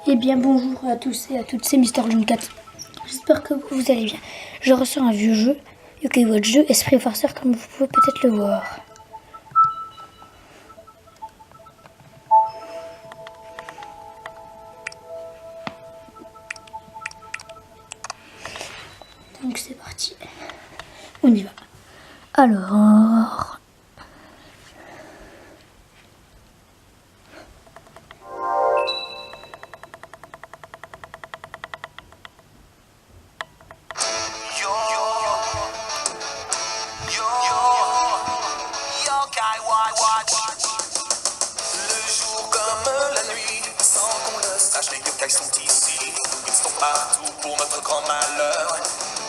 Eh bien bonjour à tous et à toutes, c'est Mister John 4. J'espère que vous allez bien. Je ressors un vieux jeu, Yokai Watch 2, Esprit Farceur comme vous pouvez peut-être le voir. Donc c'est parti. On y va. Alors... Le jour comme la nuit, sans qu'on le sache, les yokai sont ici. Ils sont partout pour notre grand malheur.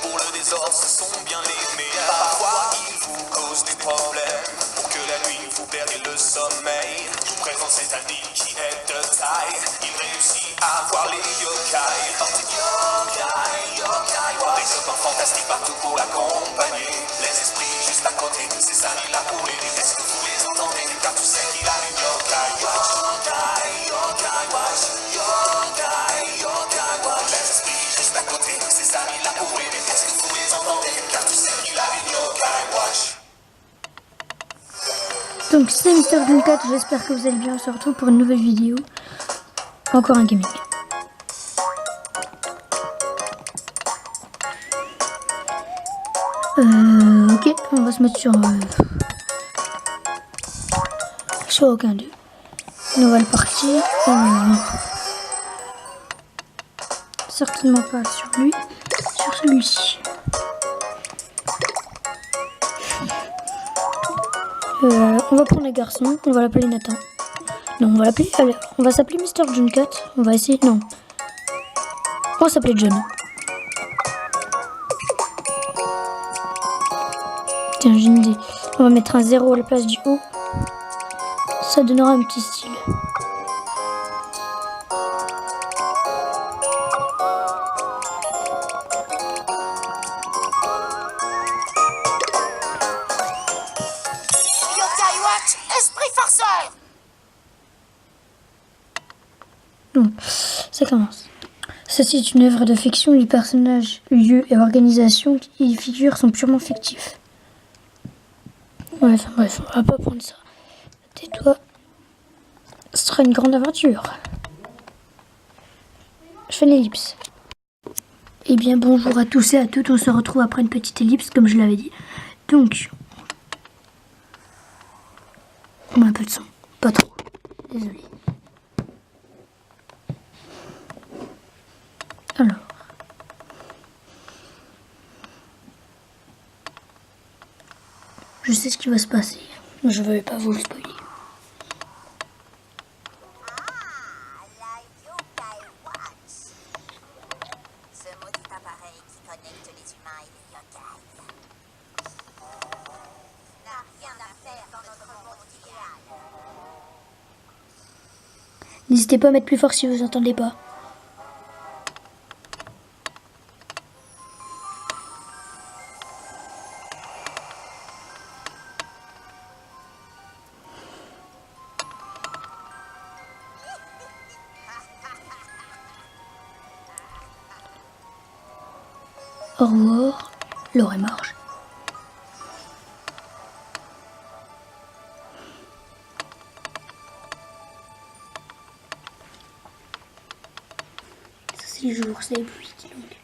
Pour le désordre, ce sont bien les meilleurs. Parfois, ils vous causent des problèmes. Pour que la nuit vous perdiez le sommeil, je vous présente cet ami qui est de taille. Il réussit à voir les yokai. Yokai, yokai, des copains fantastiques partout pour l'accompagner. Les esprits juste à côté, ses amis là pour l'aider. Est-ce que vous les entendez? Car tu sais qu'il a une yokai watch. Yokai, yokai watch. Yokai, yokai watch. Les esprits juste à côté, ses amis là pour l'aider. Est-ce que vous les entendez? Car tu sais qu'il a une yokai watch. Donc c'est Mister John 4, j'espère que vous allez bien. On se retrouve pour une nouvelle vidéo. Encore un gaming. Ok, on va se mettre sur aucun d'eux. Nouvelle partie. Certainement pas sur lui, sur celui-ci. On va prendre les garçons, on va l'appeler Nathan. Non, on va l'appeler. Allez, on va s'appeler Mister John 4. On va essayer. Non. On va s'appeler John. Tiens, j'ai une idée. On va mettre un 0 à la place du haut. Ça donnera un petit style. Yokai watch, esprit farceur. Donc, ça commence. Ceci est une œuvre de fiction. Les personnages, lieux et organisations qui y figurent sont purement fictifs. Bref, on va pas prendre ça. Tais-toi. Ce sera une grande aventure. Je fais une ellipse. Eh bien, bonjour à tous et à toutes. On se retrouve après une petite ellipse, comme je l'avais dit. Donc, on met un peu de son. Pas trop. Désolé. Alors. Je sais ce qui va se passer. Je ne vais pas vous le spoiler. La Yokai Watch. Ce maudit appareil qui connecte les humains et les yokai. N'a rien à faire dans notre monde idéal. N'hésitez pas à mettre plus fort si vous entendez pas. Au revoir, Laure et Marge. Ça c'est le jour, c'est les pluies qui donc.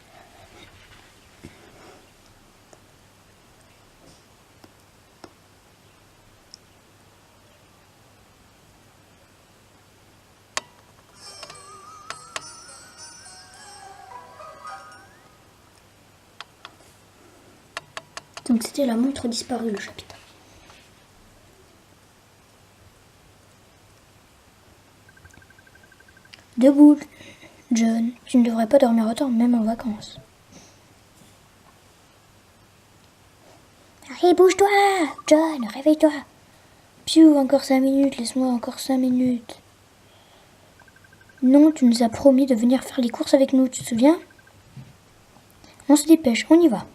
Donc c'était la montre disparue, le chapitre. Debout, John. Tu ne devrais pas dormir autant, même en vacances. Allez, bouge-toi, John, réveille-toi. Piou, encore 5 minutes, laisse-moi encore 5 minutes. Non, tu nous as promis de venir faire les courses avec nous, tu te souviens? On se dépêche, on y va.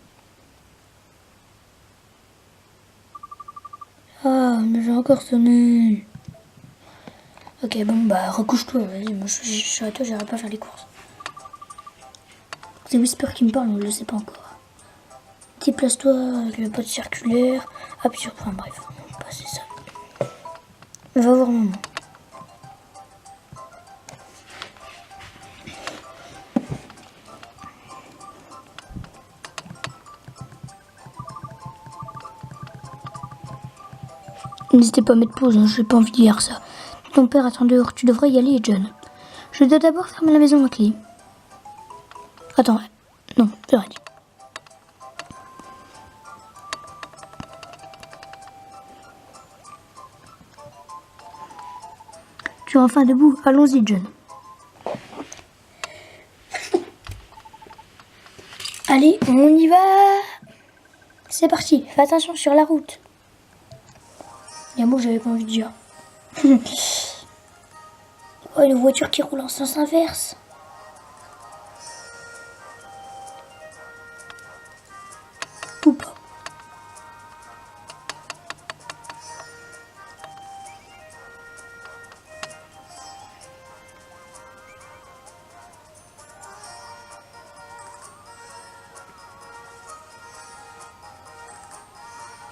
Ah, mais j'ai encore sonné. Ok, bon, bah, recouche-toi, vas-y, moi je suis à toi, j'arrive pas à faire les courses. C'est Whisper qui me parle, on ne le sait pas encore. Déplace-toi avec le pot circulaire, appuie sur... Enfin bref, bah, c'est ça. On va voir maman. N'hésitez pas à mettre pause, hein, j'ai pas envie de lire ça. Ton père attend dehors, tu devrais y aller, John. Je dois d'abord fermer la maison à clé. Attends, non, c'est vrai. Tu es enfin debout, allons-y, John. Allez, on y va. C'est parti, fais attention sur la route. Il y a un mot que j'avais pas envie de dire. Oh, une voiture qui roule en sens inverse. Ou pas.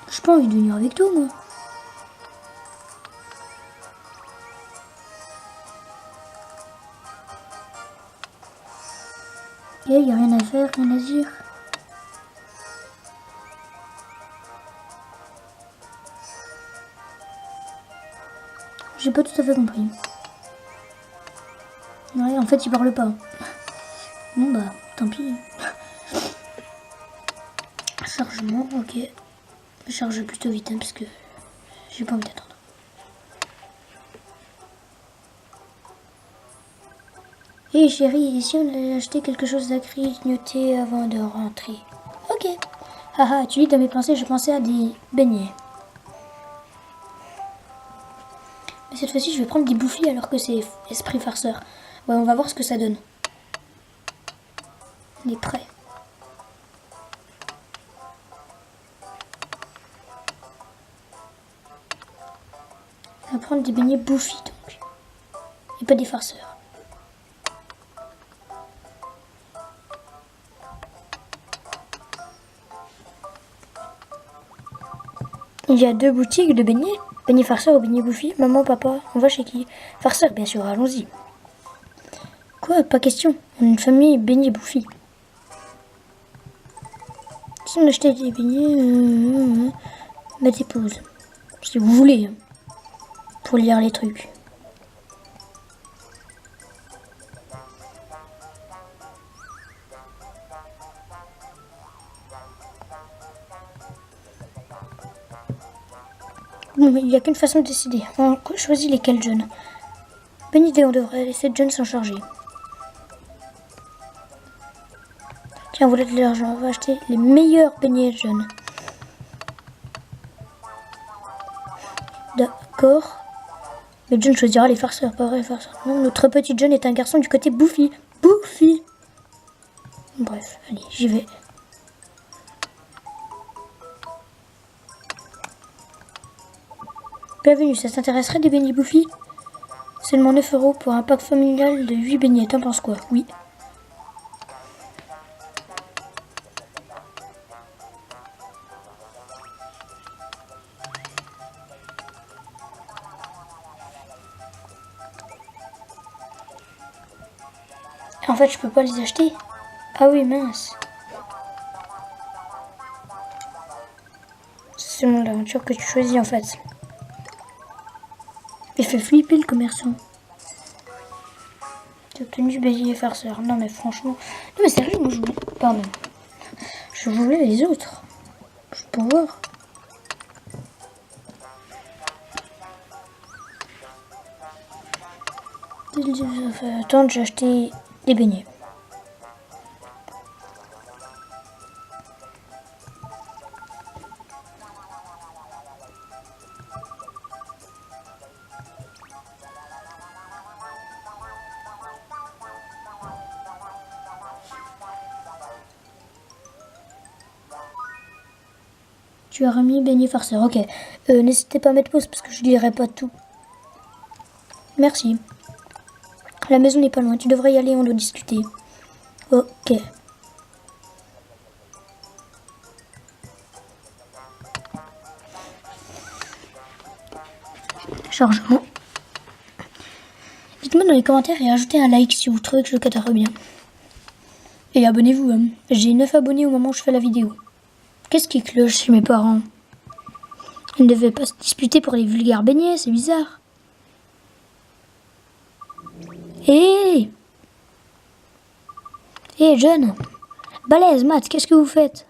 J'ai pas envie de venir avec toi, moi. Il n'y a rien à faire, rien à dire. J'ai pas tout à fait compris. Ouais, en fait, il parle pas. Bon, bah, tant pis. Chargement, ok. Je charge plutôt vite, hein, parce que j'ai pas envie d'attendre. Hé chérie, et si on allait acheter quelque chose à grignoter avant de rentrer? Ok. Haha, tu lis dans mes pensées, je pensais à des beignets. Mais cette fois-ci, je vais prendre des bouffis alors que c'est esprit farceur. Ouais, on va voir ce que ça donne. On est prêt. On va prendre des beignets bouffis donc. Et pas des farceurs. Il y a 2 boutiques de beignets. Beignets farceurs ou beignets bouffis. Maman, papa, on va chez qui? Farceur, bien sûr, allons-y. Quoi? Pas question. On est une famille beignets bouffis. Si on achetait des beignets, mettez pause. Si vous voulez. Pour lire les trucs. Non, mais il n'y a qu'une façon de décider. On choisit lesquels, John. Bonne idée, on devrait laisser John s'en charger. Tiens, voilà de l'argent, on va acheter les meilleurs beignets, John. D'accord. Mais John choisira les farceurs, pas vrai, les farceurs. Non, notre petit John est un garçon du côté bouffi. Bouffi. Bref, allez, j'y vais. Bienvenue, ça t'intéresserait des beignets bouffis? Seulement 9 € pour un pack familial de 8 beignets, t'en penses quoi? Oui. En fait, je peux pas les acheter. Ah oui, mince. C'est selon l'aventure que tu choisis en fait. Il fait flipper le commerçant. J'ai obtenu beignet farceur. Non mais franchement. Non mais sérieux, moi je voulais. Pardon. Je voulais les autres. Je peux voir. Attends, j'ai acheté des beignets. Tu as remis beignet farceur, ok. N'hésitez pas à mettre pause parce que je lirai pas tout. Merci. La maison n'est pas loin, tu devrais y aller, on doit discuter. Ok. Chargement. Dites-moi dans les commentaires et ajoutez un like si vous trouvez que je cadre bien. Et abonnez-vous. Hein. J'ai 9 abonnés au moment où je fais la vidéo. Qu'est-ce qui cloche chez mes parents? Ils ne devaient pas se disputer pour les vulgaires beignets, c'est bizarre. Hé Hé, John. Balèze, Matt, qu'est-ce que vous faites?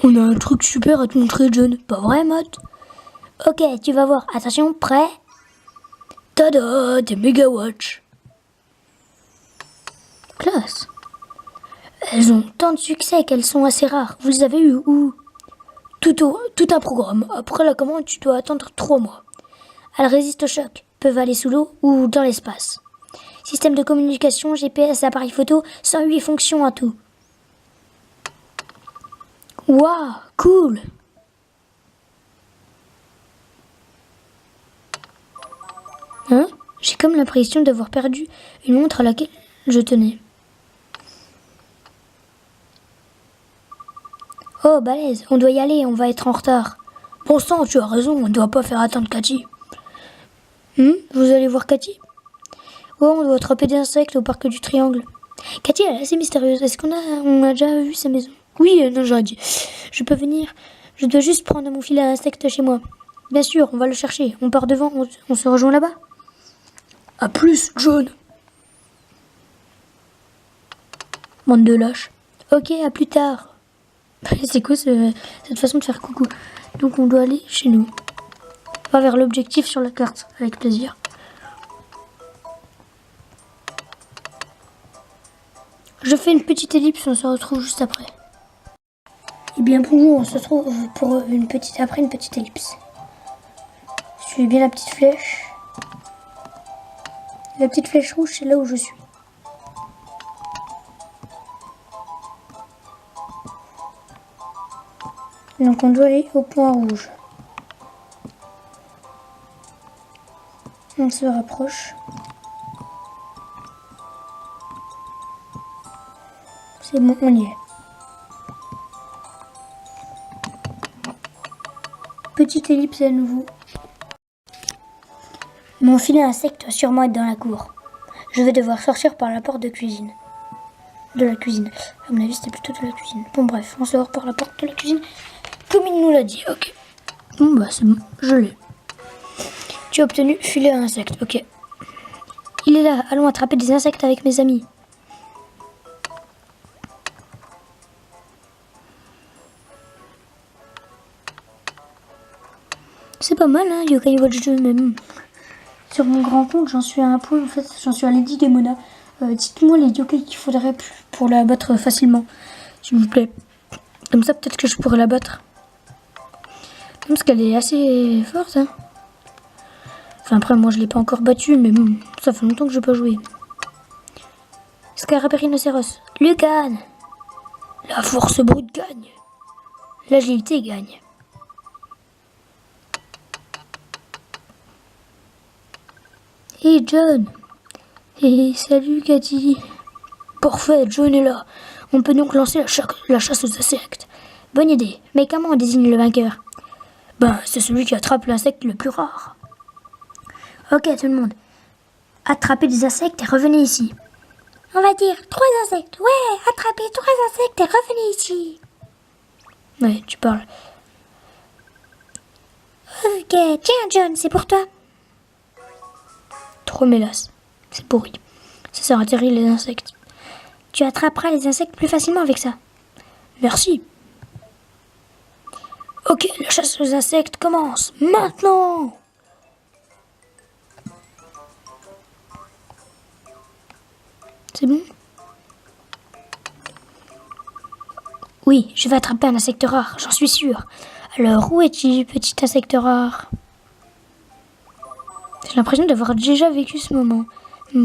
On a un truc super à te montrer, John. Pas vrai, Matt? Ok, tu vas voir. Attention, prêt? Tada, des mégawatts. Classe. Elles ont tant de succès qu'elles sont assez rares. Vous les avez eues où? Tout un programme. Après la commande, tu dois attendre 3 mois. Elles résistent au choc, peuvent aller sous l'eau ou dans l'espace. Système de communication, GPS, appareil photo, 108 fonctions en tout. Waouh, cool! Hein? J'ai comme l'impression d'avoir perdu une montre à laquelle je tenais. Oh, balèze, on doit y aller, on va être en retard. Bon sang, tu as raison, on ne doit pas faire attendre Cathy. Vous allez voir Cathy? Oh, on doit attraper des insectes au parc du Triangle. Cathy, elle est assez mystérieuse. Est-ce on a déjà vu sa maison? Oui, non, j'aurais dit. Je peux venir. Je dois juste prendre mon filet à insectes chez moi. Bien sûr, on va le chercher. On part devant, on se rejoint là-bas. À plus, John. Bande de lâches. Ok, à plus tard. C'est quoi cette façon de faire coucou? Donc on doit aller chez nous. Pas vers l'objectif sur la carte, avec plaisir. Je fais une petite ellipse, on se retrouve juste après. Eh bien bonjour, on se retrouve pour une petite ellipse. Suivez bien la petite flèche. La petite flèche rouge, c'est là où je suis. Donc on doit aller au point rouge. On se rapproche. C'est bon, on y est. Petite ellipse à nouveau. Mon filet à insectes doit sûrement être dans la cour. Je vais devoir sortir par la porte de cuisine. De la cuisine. À mon avis, c'était plutôt de la cuisine. Bon, bref, on sort par la porte de la cuisine. Comme il nous l'a dit, ok. Bon, bah, c'est bon, je l'ai. Tu as obtenu filet à insectes, ok. Il est là, allons attraper des insectes avec mes amis. C'est pas mal, hein, Yokai Watch 2, même. Sur mon grand compte, j'en suis à un point, en fait, j'en suis à Lady Demona. Dites-moi les yokai qu'il faudrait pour la battre facilement, s'il vous plaît. Comme ça, peut-être que je pourrais la battre. Parce qu'elle est assez forte, hein. Enfin, après, moi, je l'ai pas encore battue, mais bon, ça fait longtemps que je n'ai pas joué. Scarabérinoceros, Lucan. La force brute gagne. L'agilité gagne. Hey John. Hey, salut Cathy. Parfait, John est là. On peut donc lancer la chasse aux insectes. Bonne idée, mais comment on désigne le vainqueur? Ben, c'est celui qui attrape l'insecte le plus rare. Ok tout le monde. Attrapez des insectes et revenez ici. On va dire 3 insectes. Ouais, attrapez 3 insectes et revenez ici. Ouais, tu parles. Ok, tiens John, c'est pour toi. Trop mélasse. C'est pourri. Ça sert à atterrir les insectes. Tu attraperas les insectes plus facilement avec ça. Merci. Ok, la chasse aux insectes commence. Maintenant. C'est bon? Oui, je vais attraper un insecte rare, j'en suis sûre. Alors, où es-tu, petit insecte rare? J'ai l'impression d'avoir déjà vécu ce moment.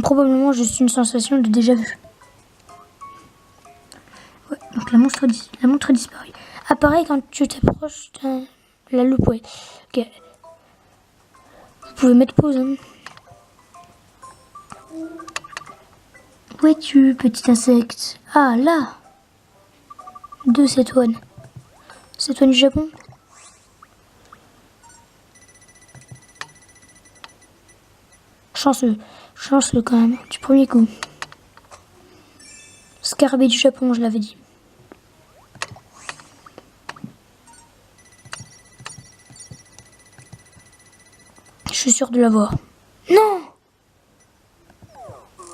Probablement juste une sensation de déjà vu. Ouais, donc la montre disparue. Apparaît quand tu t'approches de la loupe, ouais. Ok. Vous pouvez mettre pause. Hein. Où es-tu, petit insecte? Ah, là. 2 cétoines. Cétoines du Japon. Chanceux. Chanceux quand même. Du premier coup. Scarabée du Japon, je l'avais dit. Je suis sûr de l'avoir. Non!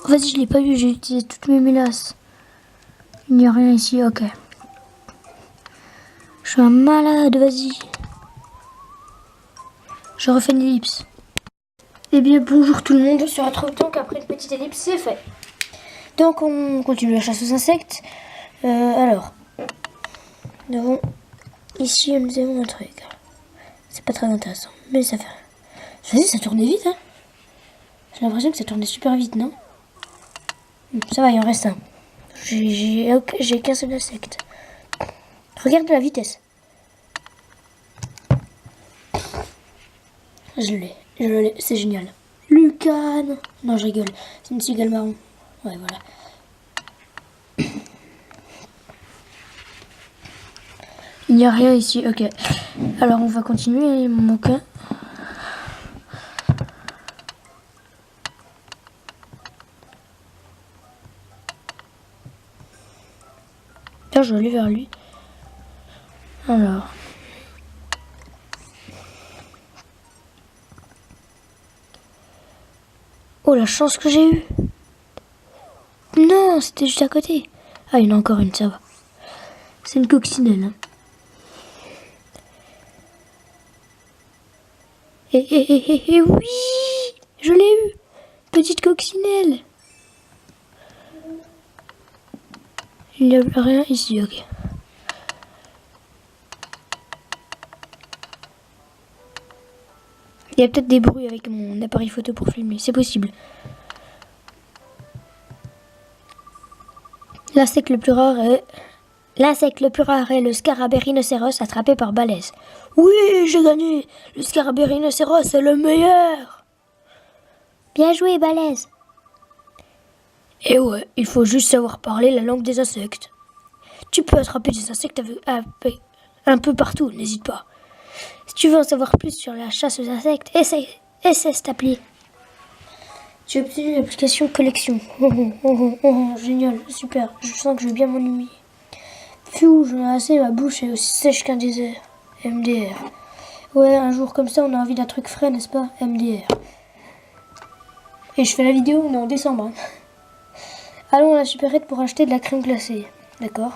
Vas-y, je l'ai pas eu, j'ai utilisé toutes mes mélasses. Il n'y a rien ici, ok. Je suis un malade, vas-y. Je refais une ellipse. Eh bien, bonjour tout le monde, on se retrouve donc après une petite ellipse, c'est fait. Donc, on continue la chasse aux insectes. Alors, nous avons ici, nous avons un truc. C'est pas très intéressant, mais ça fait. Vas-y, ça tournait vite, hein. J'ai l'impression que ça tournait super vite, non? Ça va, il en reste un. J'ai qu'un seul insecte. Regarde la vitesse. Je l'ai, c'est génial. Lucane. Non, je rigole. C'est une cigale marron. Ouais, voilà. Il n'y a rien ici, ok. Alors, on va continuer, mon moquin. Tiens, je vais aller vers lui. Alors. Oh, la chance que j'ai eue. Non, c'était juste à côté. Ah, il y en a encore une, ça va. C'est une coccinelle. Hein. Oui, je l'ai eu. Petite coccinelle. Il n'y a rien ici, ok. Il y a peut-être des bruits avec mon appareil photo pour filmer, c'est possible. L'insecte le plus rare est le scarabée rhinocéros attrapé par balèze. Oui, j'ai gagné. Le scarabée rhinocéros est le meilleur. Bien joué, balèze. Et ouais, il faut juste savoir parler la langue des insectes. Tu peux attraper des insectes un peu partout, n'hésite pas. Si tu veux en savoir plus sur la chasse aux insectes, essaie cette appli. J'ai obtenu l'application collection. Génial, super. Je sens que je vais bien m'ennuyer. Pfiou, j'en ai assez, ma bouche est aussi sèche qu'un désert. MDR. Ouais, un jour comme ça, on a envie d'un truc frais, n'est-ce pas? MDR. Et je fais la vidéo, on est en décembre. Hein. Allons à la supérette pour acheter de la crème glacée. D'accord.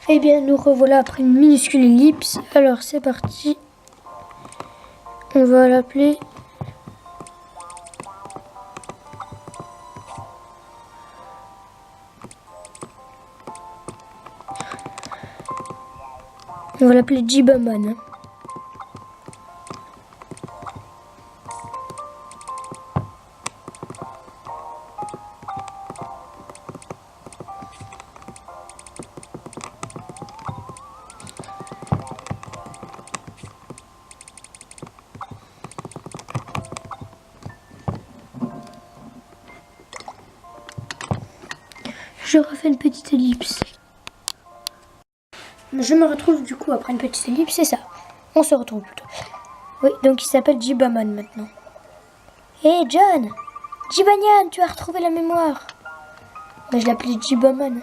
Eh bien, nous revoilà après une minuscule ellipse. Alors, c'est parti. On va l'appeler... On va l'appeler Jibaman. Je refais une petite ellipse. Je me retrouve du coup après une petite ellipse, c'est ça. On se retrouve plutôt. Oui, donc il s'appelle Jibaman maintenant. Hé John, Jibanyan, tu as retrouvé la mémoire. Mais je l'appelais Jibaman.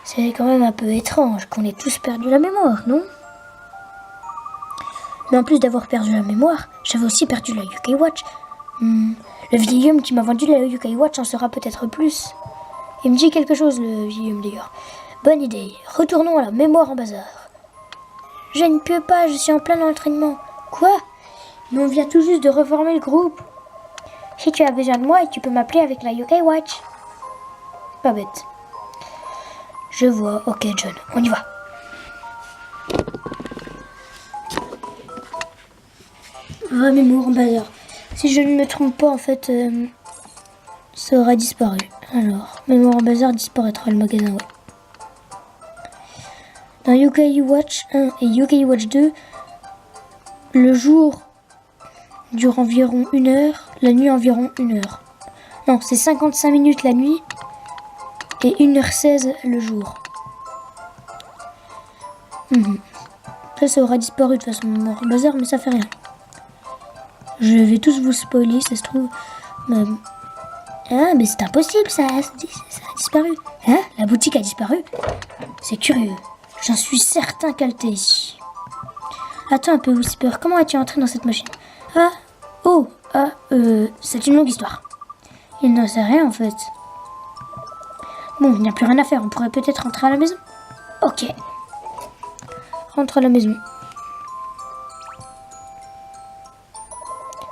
C'est quand même un peu étrange qu'on ait tous perdu la mémoire, non? Mais en plus d'avoir perdu la mémoire, j'avais aussi perdu la Yokai Watch. Le vieil homme qui m'a vendu la Yokai Watch en saura peut-être plus. Il me dit quelque chose, le vieil homme d'ailleurs. Bonne idée, retournons à la mémoire en bazar. Je ne peux pas, je suis en plein entraînement. Quoi? Mais on vient tout juste de reformer le groupe. Si tu as besoin de moi, tu peux m'appeler avec la Yokai Watch. Pas bête. Je vois, ok John, on y va. Vraie mémoire en bazar. Si je ne me trompe pas, en fait, ça aura disparu. Alors, mémoire en bazar disparaîtra le magasin, ouais. Dans Yokai Watch 1 et Yokai Watch 2, le jour dure environ 1 heure, la nuit environ 1 heure. Non, c'est 55 minutes la nuit et 1h16 le jour. Ça aura disparu de toute façon, mémoire en bazar, mais ça fait rien. Je vais tous vous spoiler, ça se trouve. Ah, mais c'est impossible, ça a disparu. Hein? La boutique a disparu? C'est curieux. J'en suis certain qu'elle était ici. Attends un peu, Whisper. Comment es-tu entré dans cette machine? C'est une longue histoire. Il n'en sait rien, en fait. Bon, il n'y a plus rien à faire. On pourrait peut-être rentrer à la maison. Ok. Rentre à la maison.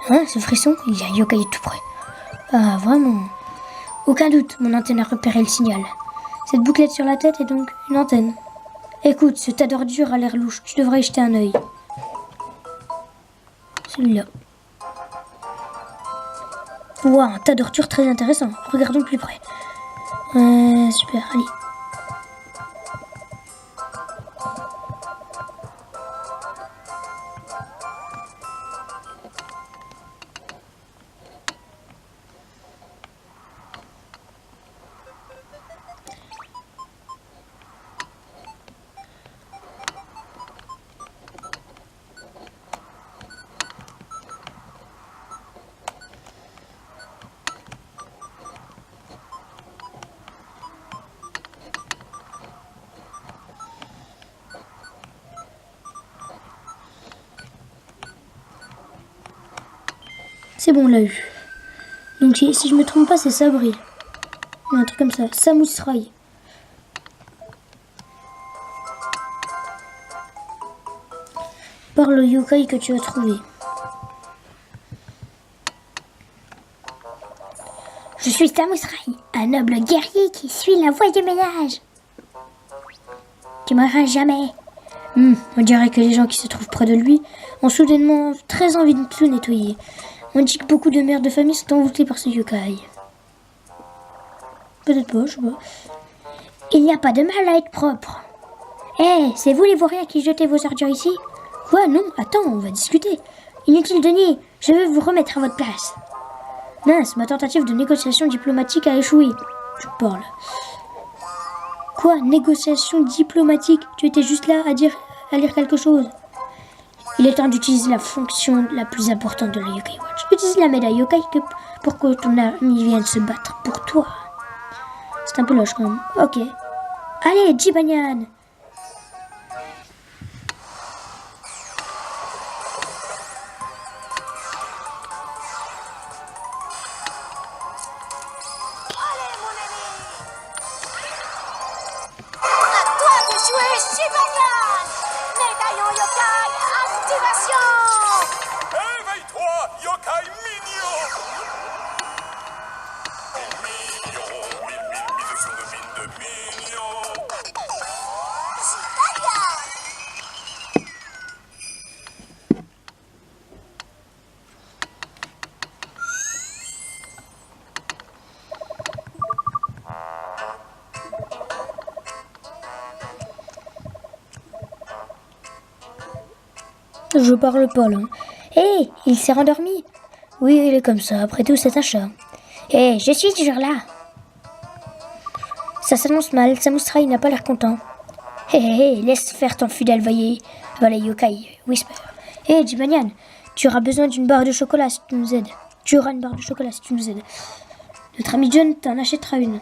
Hein, ce frisson? Il y a Yokai tout près. Ah, vraiment? Aucun doute, mon antenne a repéré le signal. Cette bouclette sur la tête est donc une antenne. Écoute, ce tas d'ordures a l'air louche. Tu devrais y jeter un œil. Celui-là. Wow, un tas d'ordures très intéressant. Regardons de plus près. Super, allez. C'est bon, on l'a eu. Donc si je me trompe pas, c'est Sabri. Un truc comme ça. Samusrai. Parle au yokai que tu as trouvé. Je suis Samusrai, un noble guerrier qui suit la voie du ménage. Tu mourras jamais. On dirait que les gens qui se trouvent près de lui ont soudainement très envie de tout nettoyer. On dit que beaucoup de mères de famille sont envoûtées par ce yokai. Peut-être pas, je sais pas. Il n'y a pas de mal à être propre. C'est vous les vauriens qui jetez vos ordures ici? Quoi? Non, attends, on va discuter. Inutile de nier, je veux vous remettre à votre place. Mince, ma tentative de négociation diplomatique a échoué. Je parle. Quoi? Négociation diplomatique? Tu étais juste là à lire quelque chose. Il est temps d'utiliser la fonction la plus importante de la Yokai Watch. Utilise la médaille Yokai pour que ton ami vienne se battre pour toi. C'est un peu lâche quand même. Ok. Allez, Jibanyan! À toi de jouer, Activation! Éveille-toi, yokai mignon! Mignon, mille sur de mine de mignon! Je parle pas là. Hé, il s'est rendormi. Oui, il est comme ça. Après tout, c'est un chat. Hé, je suis toujours là. Ça s'annonce mal. Samusra, il n'a pas l'air content. Hé, laisse faire ton fidèle valet yokai, Whisper. Hé, Jimanian, tu auras besoin d'une barre de chocolat si tu nous aides. Tu auras une barre de chocolat si tu nous aides. Notre ami John t'en achètera une.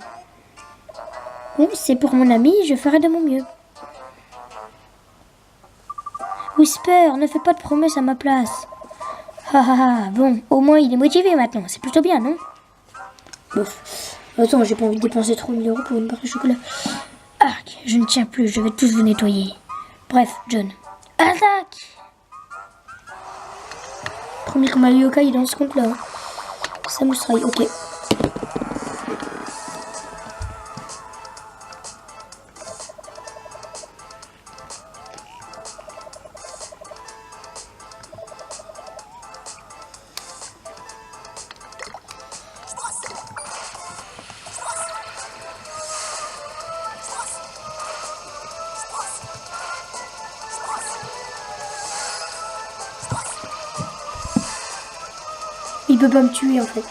Oui, c'est pour mon ami, je ferai de mon mieux. Whisper, ne fais pas de promesses à ma place. Bon, au moins il est motivé maintenant, c'est plutôt bien, non? Bof. Attends, j'ai pas envie de dépenser 3 000 € pour une barre de chocolat. Arc, je ne tiens plus, je vais tous vous nettoyer. Bref, John. Attaque! Premier combat yokai dans ce compte-là. Samusrai, ok. Il peut pas me tuer en fait.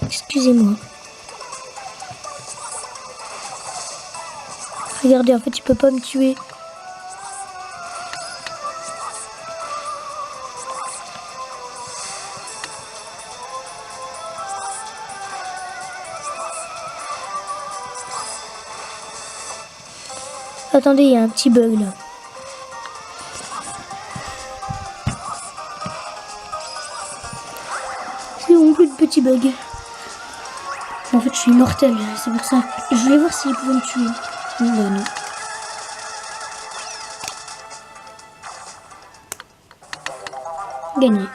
Excusez-moi. Regardez, en fait, il peut pas me tuer. Attendez, il y a un petit bug là. C'est bon, plus de petits bugs. En fait, je suis immortel, c'est pour ça. Je voulais voir s'il pouvait me tuer. Bah non. Gagné.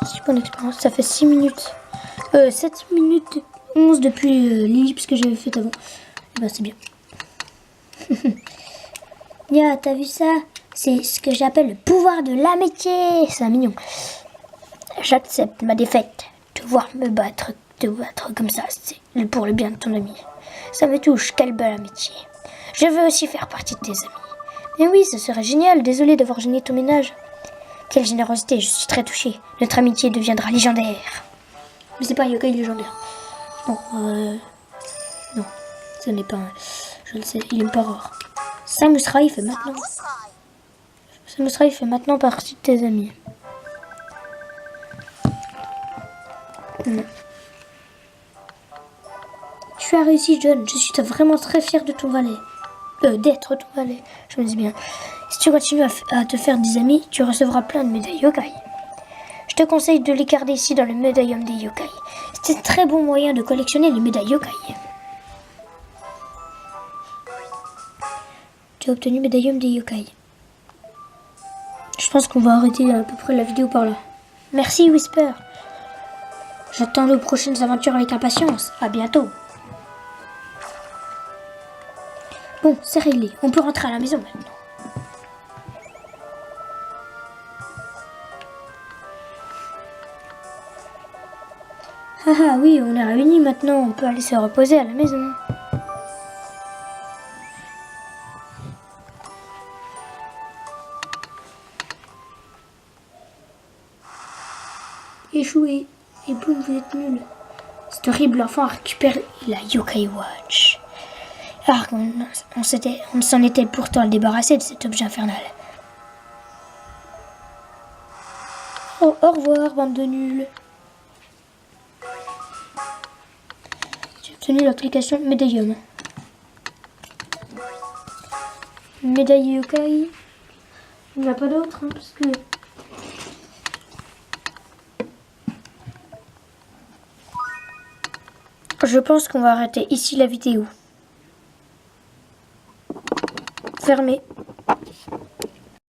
Si bonne expérience, ça fait 6 minutes. 7 minutes 11 depuis l'ellipse que j'avais faite avant. Et bah c'est bien. Ya, t'as vu ça? C'est ce que j'appelle le pouvoir de l'amitié. C'est mignon. J'accepte ma défaite. Te voir te battre comme ça, c'est pour le bien de ton ami. Ça me touche, quelle belle amitié. Je veux aussi faire partie de tes amis. Mais oui, ce serait génial. Désolé d'avoir gêné ton ménage. Quelle générosité, je suis très touchée. Notre amitié deviendra légendaire. Mais c'est pas un yokai légendaire. Non, non, ce n'est pas un... Je le sais, il est pas rare. Samusrai fait maintenant... Samusrai fait maintenant partie de tes amis. Non. Tu as réussi, John. Je suis vraiment très fière de ton valet. D'être ton valet, je me dis bien. Si tu continues à te faire des amis, tu recevras plein de médailles yokai. Je te conseille de les garder ici dans le médaillum des yokai. C'est un très bon moyen de collectionner les médailles yokai. Tu as obtenu médaillum des yokai. Je pense qu'on va arrêter à peu près la vidéo par là. Merci Whisper. J'attends nos prochaines aventures avec impatience. À bientôt. Bon, c'est réglé. On peut rentrer à la maison maintenant. Ah oui, on est réunis maintenant. On peut aller se reposer à la maison. Échoué. Et boum, vous êtes nuls. Cet horrible enfant a récupéré la Yokai Watch. Alors on s'en était pourtant débarrassé de cet objet infernal. Oh, au revoir, bande de nuls. J'ai obtenu l'application Médaillum. Une médaille yokai. Il n'y en a pas d'autres, hein, parce que... Je pense qu'on va arrêter ici la vidéo. Fermez.